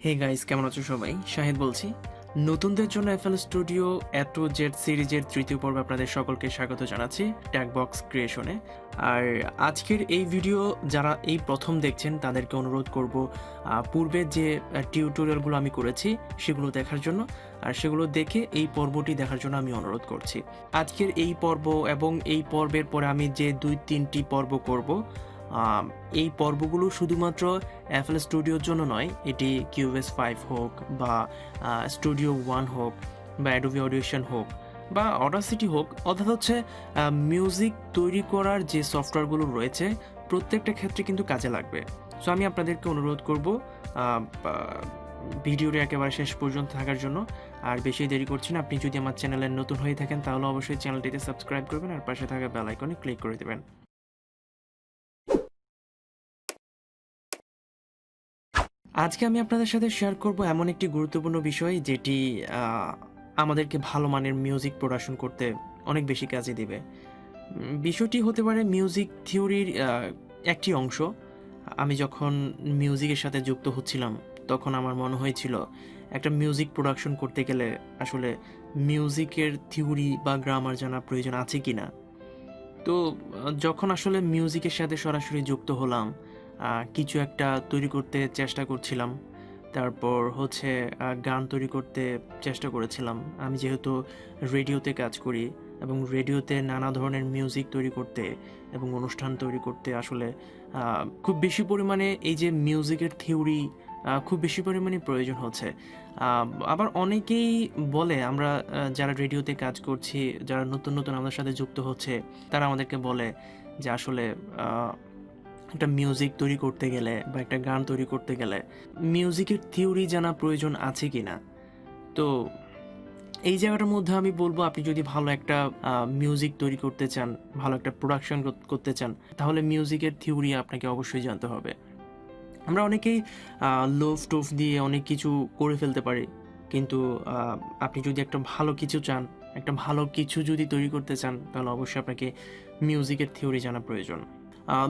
Hey guys, কেমন আছো সবাই? শাহিদ বলছি। নতুনদের জন্য এফএল স্টুডিও এত জেড সিরিজের তৃতীয় পর্বে আপনাদের সকলকে স্বাগত জানাচ্ছি ট্যাগবক্স ক্রিয়েশনে। আর আজকের এই ভিডিও যারা এই প্রথম দেখছেন তাদেরকে অনুরোধ করব পূর্বে যে টিউটোরিয়ালগুলো আমি করেছি সেগুলো দেখার জন্য, আর সেগুলো দেখে এই পর্বটি দেখার জন্য আমি অনুরোধ করছি। আজকের এই পর্ব এবং এই পর্বের পরে আমি যে 2-3টি পর্ব করব, এই পর্বগুলো শুধুমাত্র এফএল স্টুডিওর জন্য নয়, এটি কিউএস 5 হোক বা স্টুডিও 1 হোক বা অ্যাডোবি অডিশন হোক বা অডাসিটি হোক, অর্থাৎ হচ্ছে মিউজিক তৈরি করার যে সফটওয়্যারগুলো রয়েছে প্রত্যেকটা ক্ষেত্রে কিন্তু কাজে লাগবে। সো আমি আপনাদেরকে অনুরোধ করব ভিডিওটি একেবারে শেষ পর্যন্ত থাকার জন্য। আর বেশি দেরি করছি না, আপনি যদি আমার চ্যানেলে নতুন হয়ে থাকেন তাহলে অবশ্যই চ্যানেলটিতে সাবস্ক্রাইব করবেন আর পাশে থাকা বেল আইকনে ক্লিক করে দেবেন। আজকে আমি আপনাদের সাথে শেয়ার করব এমন একটি গুরুত্বপূর্ণ বিষয় যেটি আমাদেরকে ভালো মানের মিউজিক প্রোডাকশন করতে অনেক বেশি কাজে দিবে। বিষয়টি হতে পারে মিউজিক থিওরির একটি অংশ। আমি যখন মিউজিকের সাথে যুক্ত হচ্ছিলাম তখন আমার মনে হয়েছিল একটা মিউজিক প্রোডাকশন করতে গেলে আসলে মিউজিকের থিওরি বা গ্রামার জানা প্রয়োজন আছে কি না। তো যখন আসলে মিউজিকের সাথে সরাসরি যুক্ত হলাম, কিছু একটা তৈরি করতে চেষ্টা করছিলাম, তারপর হচ্ছে গান তৈরি করতে চেষ্টা করেছিলাম। আমি যেহেতু রেডিওতে কাজ করি এবং রেডিওতে নানা ধরনের মিউজিক তৈরি করতে এবং অনুষ্ঠান তৈরি করতে আসলে খুব বেশি পরিমাণে এই যে মিউজিকের থিওরি খুব বেশি পরিমাণে প্রয়োজন হচ্ছে। আবার অনেকেই বলে, আমরা যারা রেডিওতে কাজ করছি, যারা নতুন নতুন আমাদের সাথে যুক্ত হচ্ছে, তারা আমাদেরকে বলে যে আসলে একটা মিউজিক তৈরি করতে গেলে বা একটা গান তৈরি করতে গেলে মিউজিকের থিওরি জানা প্রয়োজন আছে কি না। তো এই জায়গাটার মধ্যে আমি বলবো, আপনি যদি ভালো একটা মিউজিক তৈরি করতে চান, ভালো একটা প্রোডাকশন করতে চান, তাহলে মিউজিকের থিওরি আপনাকে অবশ্যই জানতে হবে। আমরা অনেকেই লোভ টোভ দিয়ে অনেক কিছু করে ফেলতে পারি, কিন্তু আপনি যদি একটা ভালো কিছু চান, একটা ভালো কিছু যদি তৈরি করতে চান, তাহলে অবশ্যই আপনাকে মিউজিকের থিওরি জানা প্রয়োজন।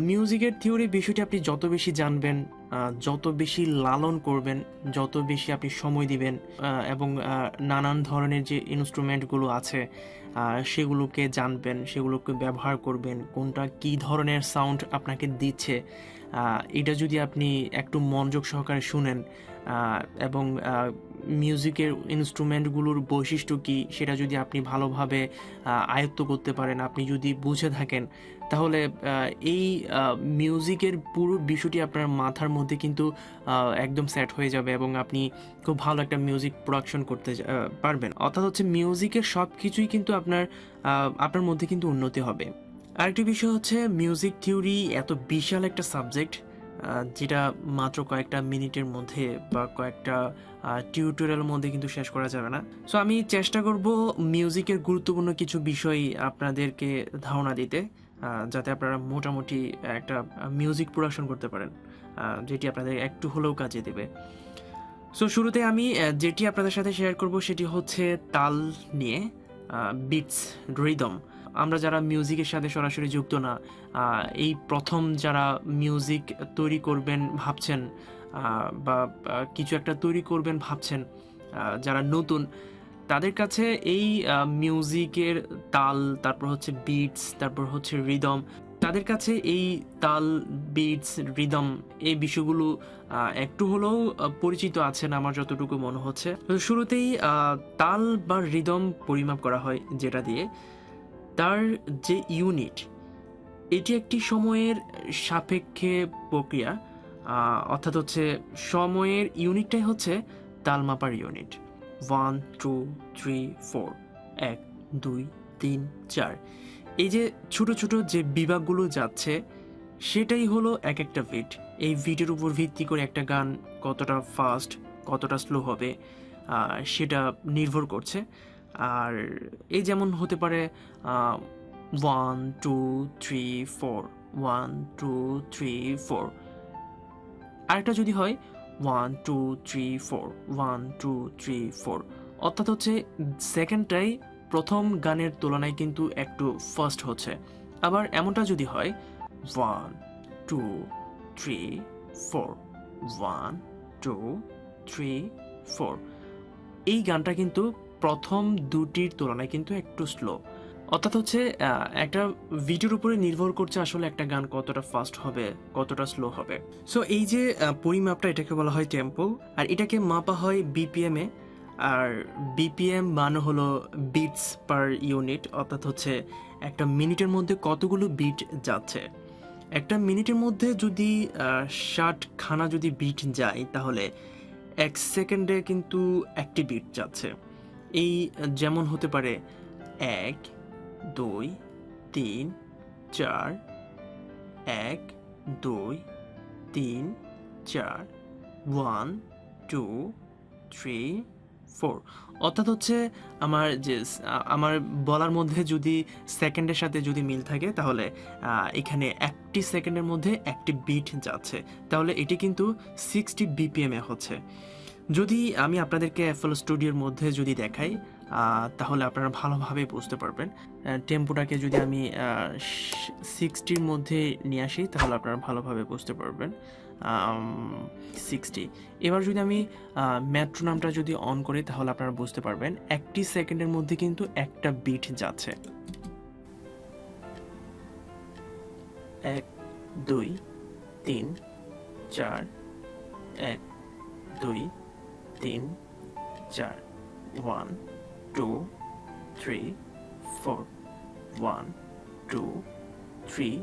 মিউজিকের থিওরি বিষয়টি আপনি যত বেশি জানবেন, যত বেশি লালন করবেন, যত বেশি আপনি সময় দিবেন এবং নানান ধরনের যে ইনস্ট্রুমেন্টগুলো আছে সেগুলোকে জানবেন, সেগুলোকে ব্যবহার করবেন, কোনটা কী ধরনের সাউন্ড আপনাকে দিচ্ছে, এটা যদি আপনি একটু মনোযোগ সহকারে শুনেন এবং মিউজিকের ইনস্ট্রুমেন্টগুলোর বৈশিষ্ট্য কী সেটা যদি আপনি ভালোভাবে আয়ত্ত করতে পারেন, আপনি যদি বুঝে থাকেন, তাহলে এই মিউজিকের পুরো বিষয়টি আপনার মাথার মধ্যে কিন্তু একদম সেট হয়ে যাবে এবং আপনি খুব ভালো একটা মিউজিক প্রোডাকশন করতে পারবেন। অর্থাৎ হচ্ছে মিউজিকের সব কিছুই কিন্তু আপনার মধ্যে কিন্তু উন্নতি হবে। আরেকটি বিষয় হচ্ছে মিউজিক থিওরি এত বিশাল একটা সাবজেক্ট, যেটা মাত্র কয়েকটা মিনিটের মধ্যে বা কয়েকটা টিউটোরিয়ালের মধ্যে কিন্তু শেষ করা যাবে না। সো আমি চেষ্টা করব মিউজিকের গুরুত্বপূর্ণ কিছু বিষয় আপনাদেরকে ধারণা দিতে, যাতে আপনারা মোটামুটি একটা মিউজিক প্রোডাকশন করতে পারেন, যেটি আপনাদের একটু হলেও কাজে দেবে। সো শুরুতে আমি যেটি আপনাদের সাথে শেয়ার করব সেটি হচ্ছে তাল নিয়ে, বিটস, রিদম। আমরা যারা মিউজিকের সাথে সরাসরি যুক্ত না, এই প্রথম যারা মিউজিক তৈরি করবেন ভাবছেন বা কিছু একটা তৈরি করবেন ভাবছেন, যারা নতুন, তাদের কাছে এই মিউজিকের তাল, তারপর হচ্ছে বিটস, তারপর হচ্ছে রিদম, তাদের কাছে এই তাল, বিটস, রিদম এই বিষয়গুলো একটু হলেও পরিচিত আছেন আমার যতটুকু মনে হচ্ছে। শুরুতেই তাল বা রিদম পরিমাপ করা হয় যেটা দিয়ে, তার যে ইউনিট, এটি একটি সময়ের সাপেক্ষে প্রক্রিয়া, অর্থাৎ হচ্ছে সময়ের ইউনিটটাই হচ্ছে তাল মাপার ইউনিট। 1 2 3 4, 1 2 3 4, এই যে ছোট ছোট যে বিভাগগুলো যাচ্ছে সেটাই হলো এক একটা বিট। এই বিটের উপর ভিত্তি করে একটা গান কতটা ফাস্ট কতটা স্লো হবে সেটা নির্ভর করছে। আর এই যেমন হতে পারে 1 2 3 4, 1 2 3 4, আরেকটা যদি হয় 1 2 3 4, 1 2 3 4, অর্থাৎ হচ্ছে সেকেন্ডটাই প্রথম গানের তুলনায় কিন্তু একটু ফাস্ট হচ্ছে। আবার এমনটা যদি হয় 1 2 3 4, 1 2 3 4। এই গানটা কিন্তু প্রথম দুটির তুলনায় কিন্তু একটু স্লো, অর্থাৎ হচ্ছে একটা ভিডিওর উপরে নির্ভর করছে আসলে একটা গান কতটা ফাস্ট হবে কতটা স্লো হবে। সো এই যে পরিমাপটা, এটাকে বলা হয় টেম্পো, আর এটাকে মাপা হয় বিপিএম এ। আর বিপিএম মানে হলো বিটস পার ইউনিট, অর্থাৎ হচ্ছে একটা মিনিটের মধ্যে কতগুলো বিট যাচ্ছে। একটা মিনিটের মধ্যে যদি 60 যদি বিট যায় তাহলে 1 সেকেন্ডে কিন্তু একটি বিট যাচ্ছে। এই যেমন হতে পারে 1 2 3 4, 1 2 3 4, 1 2 3 4। অর্থাৎ হচ্ছে আমার বলার মধ্যে যদি সেকেন্ডের সাথে যদি মিল থাকে তাহলে এখানে একটি সেকেন্ডের মধ্যে একটি বিট যাচ্ছে, তাহলে এটি কিন্তু 60 বিপিএম এ হচ্ছে। যদি আমি আপনাদেরকে এফএল স্টুডিওর মধ্যে যদি দেখাই তাহলে আপনারা ভালোভাবে বুঝতে পারবেন। টেম্পোটাকে যদি আমি 60-র মধ্যে নিয়ে আসি তাহলে আপনারা ভালোভাবে বুঝতে পারবেন। 60। এবার যদি আমি মেট্রোনমটা যদি অন করি তাহলে আপনারা বুঝতে পারবেন একটি সেকেন্ডের মধ্যে কিন্তু একটা বিট যাচ্ছে। 1 2 3 4, 1 2 3 4, 1 2 3 4, 1 2 3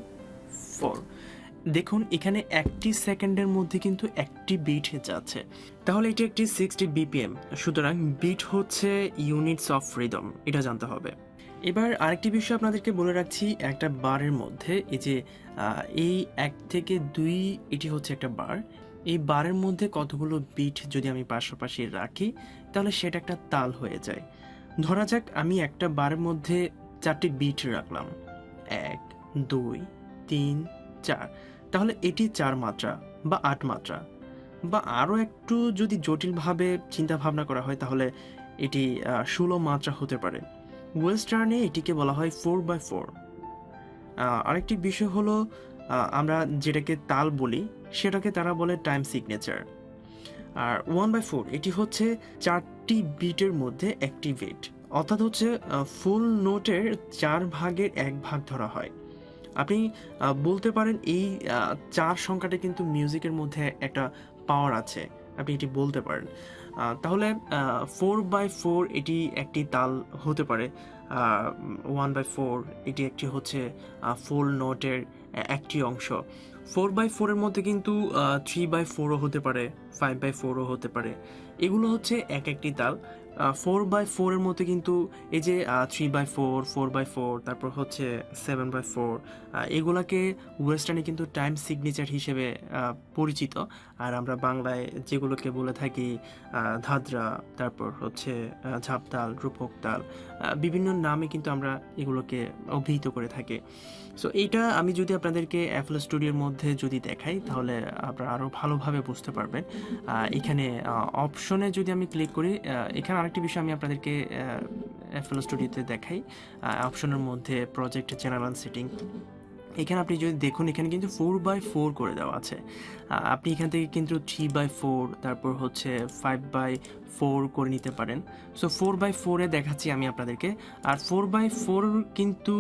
4। দেখুন এখানে একটি সেকেন্ডের মধ্যে কিন্তু একটি বিট যাচ্ছে, তাহলে এটি একটি 60 বিপিএম। সুতরাং বিট হচ্ছে ইউনিটস অফ রিদম, এটা জানতে হবে। এবার আরেকটি বিষয় আপনাদেরকে বলে রাখছি, একটা বারের মধ্যে এই যে এই 1 থেকে 2 এটি হচ্ছে একটা বার। এই বারের মধ্যে কতগুলো বিট যদি আমি পাশাপাশি রাখি তাহলে সেটা একটা তাল হয়ে যায়। ধরা যাক আমি একটা বারের মধ্যে 4টি বিট রাখলাম, 1 2 3 4, তাহলে এটি 4 মাত্রা বা 8 মাত্রা, বা আরও একটু যদি জটিলভাবে চিন্তা ভাবনা করা হয় তাহলে এটি 16 মাত্রা হতে পারে। ওয়েস্টার্নে এটিকে বলা হয় 4/4। আরেকটি বিষয় হলো আমরা যেটাকে তাল বলি সেটাকে তারা বলে টাইম সিগনেচার। আর 1/4 এটি হচ্ছে 4টি বিটের মধ্যে একটি বিট, অর্থাৎ হচ্ছে ফুল নোটের 4 ভাগের 1 ভাগ ধরা হয়। আপনি বলতে পারেন এই 4 সংখ্যাটা কিন্তু মিউজিকের মধ্যে একটা পাওয়ার আছে, আপনি এটি বলতে পারেন। তাহলে 4/4 এটি একটি তাল হতে পারে, 1/4 এটি একটি হচ্ছে ফুল নোটের একটি অংশ। 4/4-এর মধ্যে কিন্তু 3/4ও হতে পারে, 5/4ও হতে পারে। এগুলো হচ্ছে একটি তাল। 4/4-এর মধ্যে কিন্তু এই যে 3/4, 4/4, তারপর হচ্ছে 7/4, এগুলাকে ওয়েস্টার্নে কিন্তু টাইম সিগনেচার হিসেবে পরিচিত। আর আমরা বাংলায় যেগুলোকে বলে থাকি ধাদ্রা, তারপর হচ্ছে ঝাপতাল, রূপক তাল, বিভিন্ন নামে কিন্তু আমরা এগুলোকে অভিহিত করে থাকি। সো এইটা আমি যদি আপনাদেরকে এফএল স্টুডিওর মধ্যে যদি দেখাই তাহলে আপনারা আরও ভালোভাবে বুঝতে পারবেন। এখানে অপশনে যদি আমি ক্লিক করি, এখানে আরেকটি বিষয় আমি আপনাদেরকে এফএল স্টুডিওতে দেখাই। অপশনের মধ্যে প্রজেক্ট জেনারেল সেটিং, এখানে আপনি যদি দেখুন এখানে কিন্তু 4/4 করে দেওয়া আছে। আপনি এখান থেকে কিন্তু 3/4, তারপর হচ্ছে 5/4 করে নিতে পারেন। সো 4/4-এ দেখাচ্ছি আমি আপনাদেরকে। আর 4/4 কিন্তু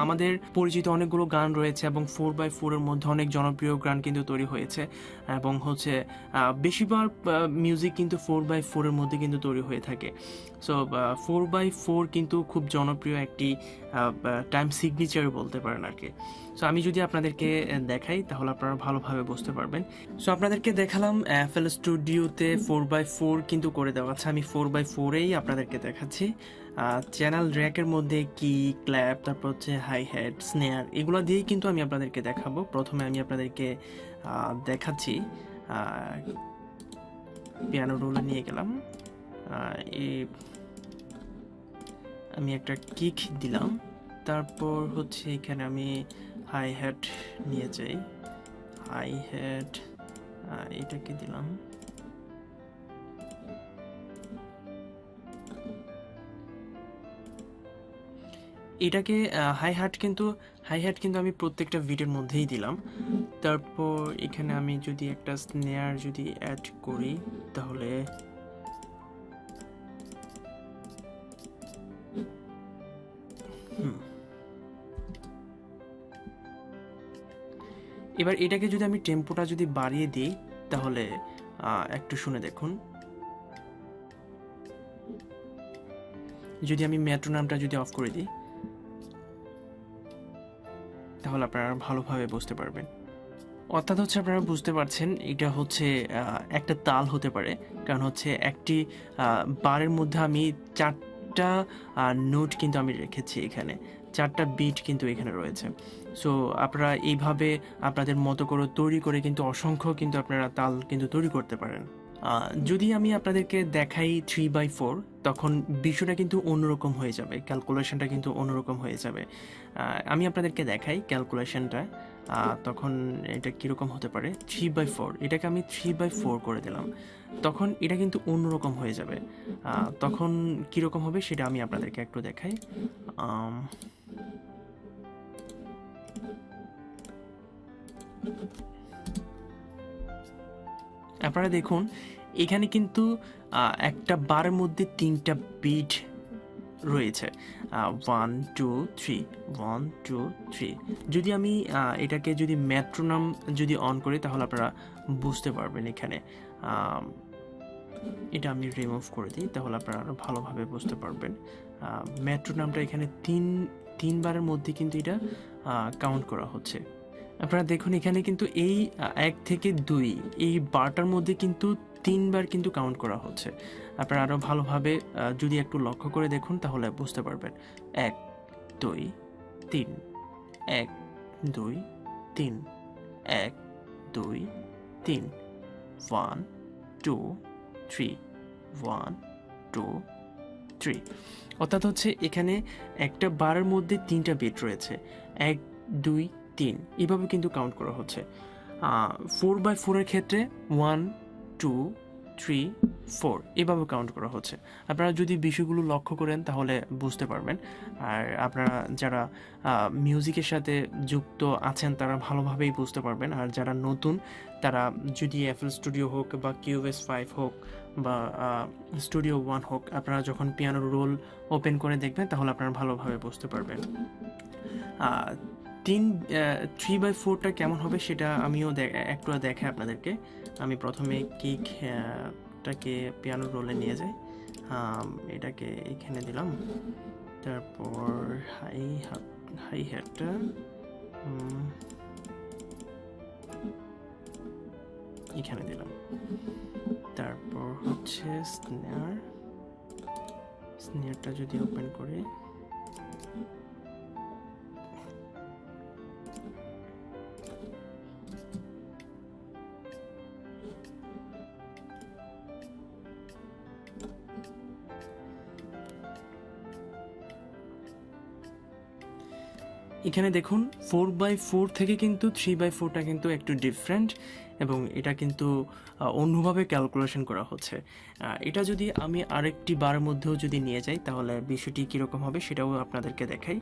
আমাদের পরিচিত অনেকগুলো গান রয়েছে এবং 4/4-এর মধ্যে অনেক জনপ্রিয় গান কিন্তু তৈরি হয়েছে, এবং হচ্ছে বেশিরভাগ মিউজিক কিন্তু 4/4-এর মধ্যে কিন্তু তৈরি হয়ে থাকে। সো 4/4 কিন্তু খুব জনপ্রিয় একটি টাইম সিগনেচার বলতে পারেন আর কি। সো আমি যদি আপনাদেরকে দেখাই তাহলে আপনারা ভালোভাবে বুঝতে পারবেন। সো আপনাদেরকে দেখালাম এফএল স্টুডিওতে 4/4 কিন্তু করে দেওয়া আছে, আমি 4/4-এই আপনাদেরকে দেখাচ্ছি। চ্যানেল র্যাকের মধ্যে কি ক্ল্যাপ, তারপর হচ্ছে হাই হ্যাট, স্নেয়ার, এগুলো দিয়েই কিন্তু আমি আপনাদেরকে দেখাবো। প্রথমে আমি আপনাদেরকে দেখাচ্ছি, পিয়ানো রোলে নিয়ে গেলাম, আমি একটা কিক দিলাম, তারপর হচ্ছে এখানে আমি হাই হ্যাট নিয়ে যাই, হাই হ্যাট এটাকে দিলাম, এটাকে হাই হ্যাট কিন্তু আমি প্রত্যেকটা ভিডিওর মধ্যেই দিলাম। তারপর এখানে আমি যদি একটা স্নেয়ার যদি অ্যাড করি তাহলে এবার এটাকে যদি আমি টেম্পোটা যদি বাড়িয়ে দিই তাহলে একটু শুনে দেখুন। যদি আমি মেট্রোনমটা যদি অফ করে দিই তাহলে আপনারা ভালোভাবে বুঝতে পারবেন। অর্থাৎ হচ্ছে আপনারা বুঝতে পারছেন এটা হচ্ছে একটা তাল হতে পারে, কারণ হচ্ছে একটি বারের মধ্যে আমি 4টা নোট কিন্তু আমি রেখেছি, এখানে 4টা বিট কিন্তু এখানে রয়েছে। সো আপনারা এইভাবে আপনাদের মতো করে তৈরি করে কিন্তু অসংখ্য কিন্তু আপনারা তাল কিন্তু তৈরি করতে পারেন। যদি আমি আপনাদেরকে দেখাই 3/4 তখন বিষয়টা কিন্তু অন্যরকম হয়ে যাবে, ক্যালকুলেশনটা কিন্তু অন্যরকম হয়ে যাবে। আমি আপনাদেরকে দেখাই ক্যালকুলেশনটা, তখন এটা কীরকম হতে পারে। 3/4 এটাকে আমি 3/4 করে দিলাম, তখন এটা কিন্তু অন্যরকম হয়ে যাবে। তখন কীরকম হবে সেটা আমি আপনাদেরকে একটু দেখাই। আপনারা দেখুন এখানে কিন্তু একটা বারের মধ্যে 3টা বিট রয়েছে, 1 2 3 1 2 3। যদি আমি এটাকে যদি মেট্রোনম যদি অন করি তাহলে আপনারা বুঝতে পারবেন। এখানে এটা আমি রিমুভ করে দিই তাহলে আপনারা আরও ভালোভাবে বুঝতে পারবেন। মেট্রোনমটা এখানে তিনবারের মধ্যে কিন্তু এটা কাউন্ট করা হচ্ছে। আপনারা দেখুন এখানে কিন্তু এই 1 থেকে 2 এই বারটার মধ্যে কিন্তু 3বার কিন্তু কাউন্ট করা হচ্ছে। আপনারা আরও ভালোভাবে যদি একটু লক্ষ্য করে দেখুন তাহলে বুঝতে পারবেন। 1 2 3 1 2 3 1 2 3 1 2 3 1 2 3। অর্থাৎ হচ্ছে এখানে একটা বারের মধ্যে 3টা বিট রয়েছে, 1 2 3 এভাবে কিন্তু কাউন্ট করা হচ্ছে। 4/4 এর ক্ষেত্রে 1 2 3 4 এভাবে কাউন্ট করা হচ্ছে। আপনারা যদি বিষয়গুলো লক্ষ্য করেন তাহলে বুঝতে পারবেন। আর আপনারা যারা মিউজিকের সাথে যুক্ত আছেন তারা ভালোভাবেই বুঝতে পারবেন। আর যারা নতুন তারা যদি এফএল স্টুডিও হোক বা কিউএস 5 হোক বা স্টুডিও 1 হোক, আপনারা যখন পিয়ানোর রোল ওপেন করে দেখবেন তাহলে আপনারা ভালোভাবে বুঝতে পারবেন। 3/4টা কেমন হবে সেটা আমিও একটু দেখে আপনাদেরকে। আমি প্রথমে কিকটাকে পিয়ানোর রোলে নিয়ে যাই, এটাকে এখানে দিলাম, তারপর হাই হ্যাটটা এখানে দিলাম, তারপর হচ্ছে স্নেয়ারটা যদি ওপেন করে এখানে দেখুন 4/4 থেকে কিন্তু 3/4টা কিন্তু একটু ডিফারেন্ট এবং এটা কিন্তু অন্যভাবে ক্যালকুলেশন করা হচ্ছে। এটা যদি আমি আরেকটি বারের মধ্যেও যদি নিয়ে যাই তাহলে বিষয়টি কীরকম হবে সেটাও আপনাদেরকে দেখাই।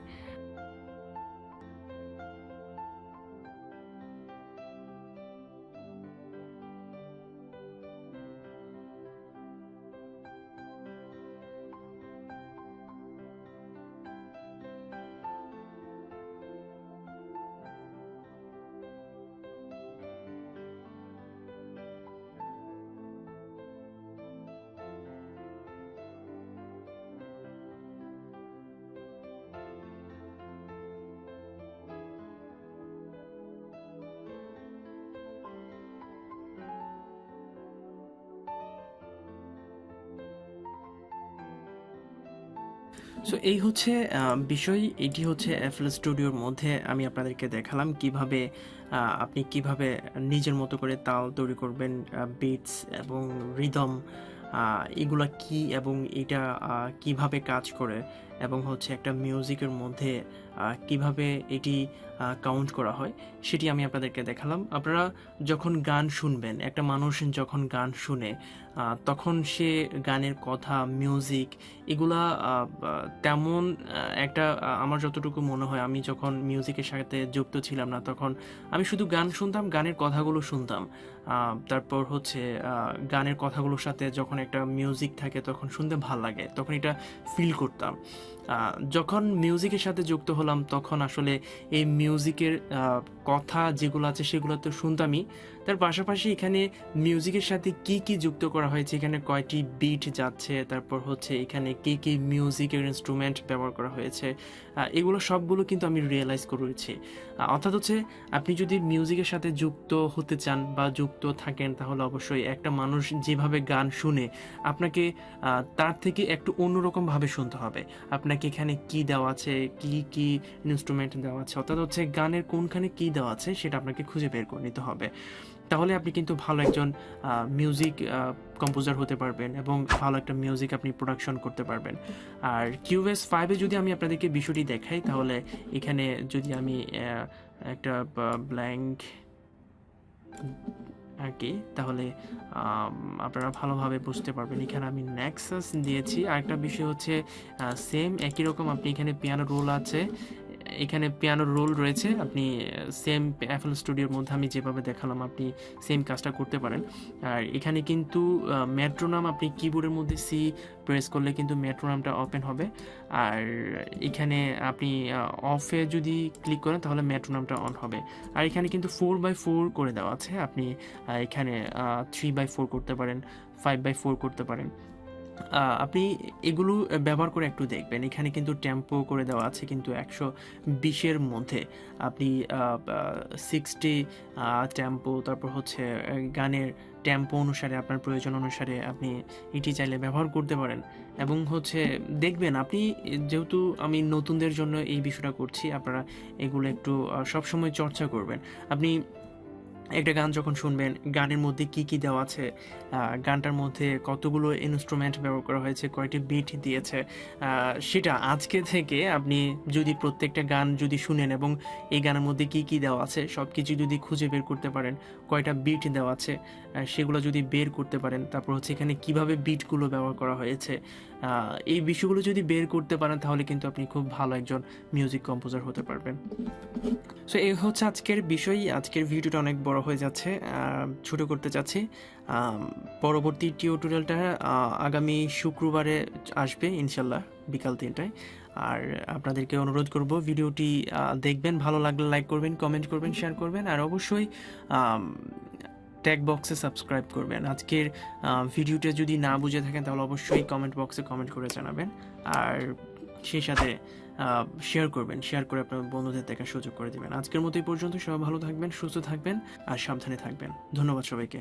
সো এই হচ্ছে বিষয়, এটি হচ্ছে এফএল স্টুডিওর মধ্যে আমি আপনাদেরকে দেখালাম কিভাবে আপনি কিভাবে নিজের মতো করে তাল তৈরি করবেন, বিটস এবং রিদম এগুলা কি এবং এটা কিভাবে কাজ করে এবং হচ্ছে একটা মিউজিকের মধ্যে কিভাবে এটি কাউন্ট করা হয়, সেটি আমি আপনাদেরকে দেখালাম। আপনারা যখন গান শুনবেন, একটা মানুষ যখন গান শুনে তখন সে গানের কথা, মিউজিক এগুলা তেমন একটা আমার যতটুকু মনে হয়, আমি যখন মিউজিকের সাথে যুক্ত ছিলাম না, তখন আমি শুধু গান শুনতাম, গানের কথাগুলো শুনতাম। তারপর হচ্ছে গানের কথাগুলোর সাথে যখন একটা মিউজিক থাকে তখন শুনতে ভাল লাগে, তখন এটা ফিল করতাম। যখন মিউজিকের সাথে যুক্ত হলাম তখন আসলে এই মিউজিকের কথা যেগুলো আছে সেগুলো তো শুনতামই, তার পাশাপাশি এখানে মিউজিকের সাথে কি কি যুক্ত করা হয়েছে, এখানে কয়টি বিট যাচ্ছে, তারপর হচ্ছে এখানে কি কি মিউজিকের ইনস্ট্রুমেন্ট ব্যবহার করা হয়েছে, এগুলো সবগুলো কিন্তু আমি রিয়েলাইজ করেছি। অর্থাৎ হচ্ছে আপনি যদি মিউজিকের সাথে যুক্ত হতে চান বা যুক্ত থাকেন, তাহলে অবশ্যই একটা মানুষ যেভাবে গান শুনে আপনাকে তার থেকে একটু অন্যরকমভাবে শুনতে হবে। আপনাকে এখানে কি দেওয়া আছে, কি কি ইনস্ট্রুমেন্ট দেওয়া আছে, অর্থাৎ হচ্ছে গানের কোনখানে কি দেওয়া আছে সেটা আপনাকে খুঁজে বের করে নিতে হবে। তাহলে আপনি কিন্তু ভালো একজন মিউজিক কম্পোজার হতে পারবেন এবং ভালো একটা মিউজিক আপনি প্রোডাকশন করতে পারবেন। আর কিউএস 5-এ যদি আমি আপনাদেরকে বিষয়টি দেখাই, তাহলে এখানে যদি আমি একটা ব্ল্যাঙ্ক আর কি, তাহলে আপনারা ভালোভাবে বুঝতে পারবেন। এখানে আমি নেক্সাস দিয়েছি। আরেকটা বিষয় হচ্ছে সেম একই রকম আপনি এখানে পিয়ানো রোল আছে, এখানে পিয়ানোর রোল রয়েছে, আপনি সেম এফএল স্টুডিওর মধ্যে আমি যেভাবে দেখালাম আপনি সেম কাজটা করতে পারেন। আর এখানে কিন্তু মেট্রোনাম, আপনি কিবোর্ডের মধ্যে সি প্রেস করলে কিন্তু মেট্রোনামটা ওপেন হবে। আর এখানে আপনি অফে যদি ক্লিক করেন তাহলে মেট্রোনামটা অন হবে। আর এখানে কিন্তু 4/4 করে দেওয়া আছে, আপনি এখানে 3/4 করতে পারেন, 5/4 করতে পারেন। আপনি এগুলো ব্যবহার করে একটু দেখবেন। এখানে কিন্তু টেম্পো করে দেওয়া আছে কিন্তু 120-এর মধ্যে আপনি 60 টেম্পো, তারপর হচ্ছে গানের টেম্পো অনুসারে আপনার প্রয়োজন অনুসারে আপনি এটি চাইলে ব্যবহার করতে পারেন। এবং হচ্ছে দেখবেন আপনি, যেহেতু আমি নতুনদের জন্য এই বিষয়টা করছি, আপনারা এগুলো একটু সবসময় চর্চা করবেন। আপনি একটা গান যখন শুনবেন, গানের মধ্যে কি কি দেওয়া আছে, গানটার মধ্যে কতগুলো ইনস্ট্রুমেন্ট ব্যবহার করা হয়েছে, কয়টি বিট দিয়েছে, সেটা আজকে থেকে আপনি যদি প্রত্যেকটা গান যদি শুনেন এবং এই গানের মধ্যে কি কি দেওয়া আছে সব কিছু যদি খুঁজে বের করতে পারেন, কয়টা বিট দেওয়া আছে সেগুলো যদি বের করতে পারেন, তারপর হচ্ছে এখানে কিভাবে বিটগুলো ব্যবহার করা হয়েছে, এই বিষয়গুলো যদি বের করতে পারেন, তাহলে কিন্তু আপনি খুব ভালো একজন মিউজিক কম্পোজার হতে পারবেন। সো এই হচ্ছে আজকের বিষয়। আজকের ভিডিওটা অনেক বড় হয়ে যাচ্ছে, ছোট করতে চাচ্ছি। পরবর্তী টিউটোরিয়ালটা আগামী শুক্রবারে আসবে ইনশাল্লাহ বিকাল 3টায়। আর আপনাদেরকে অনুরোধ করব ভিডিওটি দেখবেন, ভালো লাগলে লাইক করবেন, কমেন্ট করবেন, শেয়ার করবেন, আর অবশ্যই টেকবক্সে সাবস্ক্রাইব করবেন। আজকের ভিডিওটা যদি না বুঝে থাকেন তাহলে অবশ্যই কমেন্ট বক্সে কমেন্ট করে জানাবেন, আর সেই সাথে শেয়ার করবেন, শেয়ার করে আপনার বন্ধুদের দেখার সুযোগ করে দিবেন। আজকের মতো এই পর্যন্ত। সবাই ভালো থাকবেন, সুস্থ থাকবেন আর সাবধানে থাকবেন। ধন্যবাদ সবাইকে।